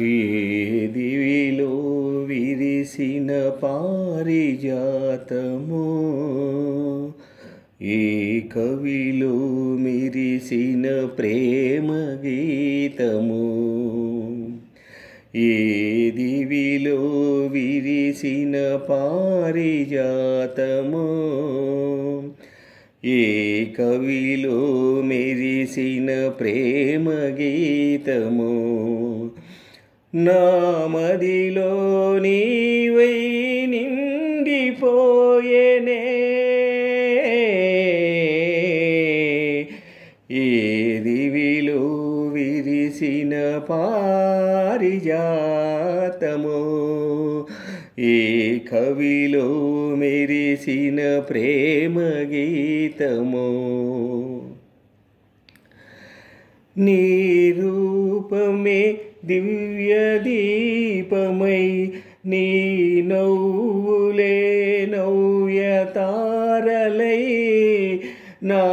ఏ దివిలో విరిసిన పారిజాతమో, ఏ కవిలో మెరిసిన ప్రేమ గీతమో, ఏ దివిలో విరిసిన పారిజాతమో, ఏ కవిలో మెరిసిన ప్రేమ గీతమో, నా మదిలో నీవై నిండిపోయేనే. ఏ దివిలో విరిసిన పారిజాతమో, ఏ కవిలో మెరిసిన ప్రేమ గీతమో, నీ రూపమే దివ్య దీపమై, నీ నవ్వులే నవ్య తారలై, నా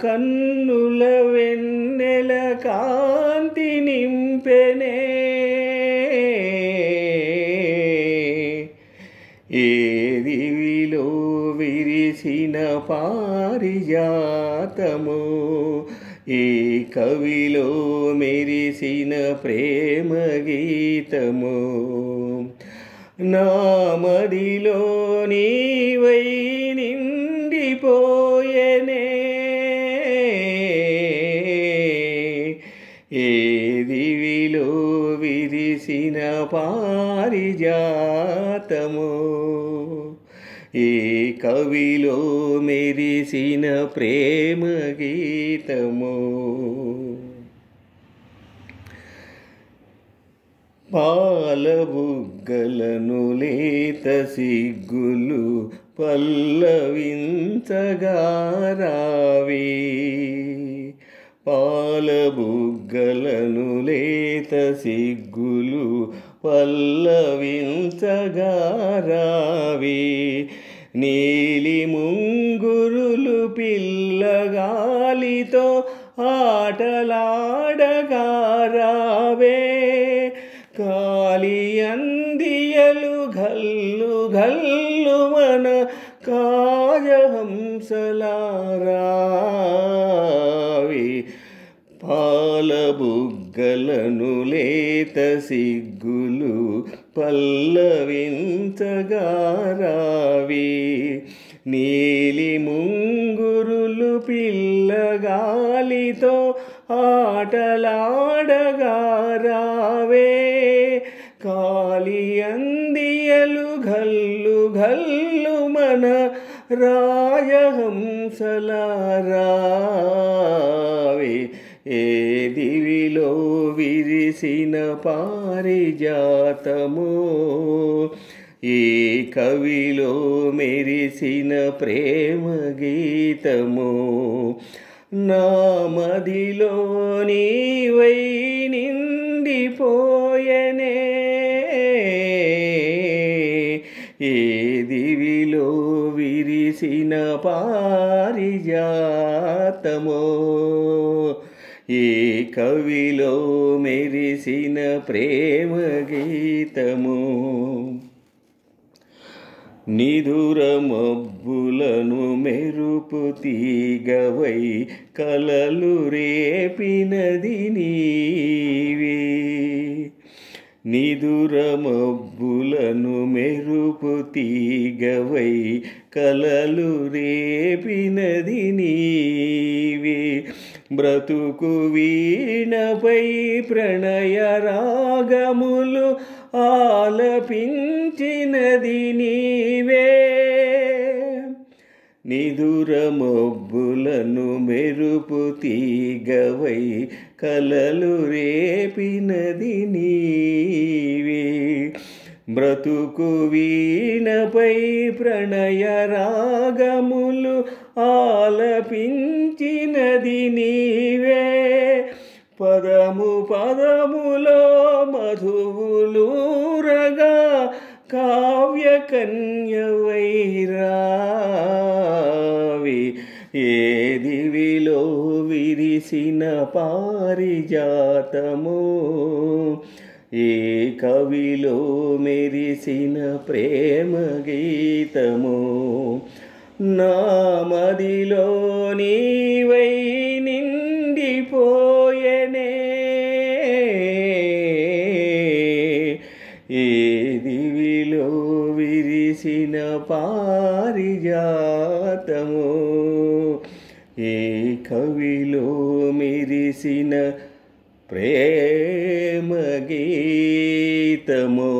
కన్నుల వెన్నెల కాంతి నింపెనే. ఏ దివిలో విరిసిన పారిజాతమో, ఏ కవిలో మెరిసిన ప్రేమ గీతమో, నా మదిలో నీవై నిండిపోయేనే. ఏ దివిలో విరిసిన పారిజాతమో, ఏ కవిలో మెరిసిన ప్రేమ గీతమో. పాలబుగ్గలను లేత సిగ్గులు పల్లవించగా రావే, పాలబుగ్గలను లేత సిగ్గులు పల్లవించగా రావే, నీలి ముంగురులు పిల్లగాలితో ఆటలాడగా రావే, కాలి అందియలు గల్లు గల్లు మన కాజహంసలారావే, పాలబుగ్గలను లేత సిగ్గులు పల్లవించగా రావే, నీలి ముంగురులు పిల్లగాలితో ఆటలాడగా రావే, కాలి అందియలు గల్లు గల్లు మన రాజహంసలారావే. ఏ దివిలో విరిసిన పారిజాతమో, ఏ కవిలో మెరిసిన ప్రేమ గీతమో, నా మదిలో నీవై నిండిపోయేనే. ఏ దివిలో విరిసిన పారిజాతమో, ఏ కవిలో మెరిసిన ప్రేమ గీతమో, నిదుర మబ్బులను మెరుపు తీగవై కలలు రేపినది నీవే, నిదుర మబ్బులను మెరుపు తీగవై కలలు రేపినది నీవే, బ్రతుకు వీణపై ప్రణయ రాగములు ఆలపించినది నీవే, నిదుర మబ్బులను మెరుపు తీగవై కలలు రేపినది నీవే, బ్రతుకు వీణపై ప్రణయ రాగములు ఆలపించినది నీవే, పదము పదములో మధువులూరగా కావ్య కన్యవై రావే, ఏ దివిలో విరిసిన పారిజాతమో, ఏ కవిలో మెరిసిన ప్రేమ గీతము నా మదిలో నీవై నిండిపోయెనే ఏ దివిలో విరిసిన పారిజాతము ఏ కవిలో మెరిసిన ప్రేమ గీతము.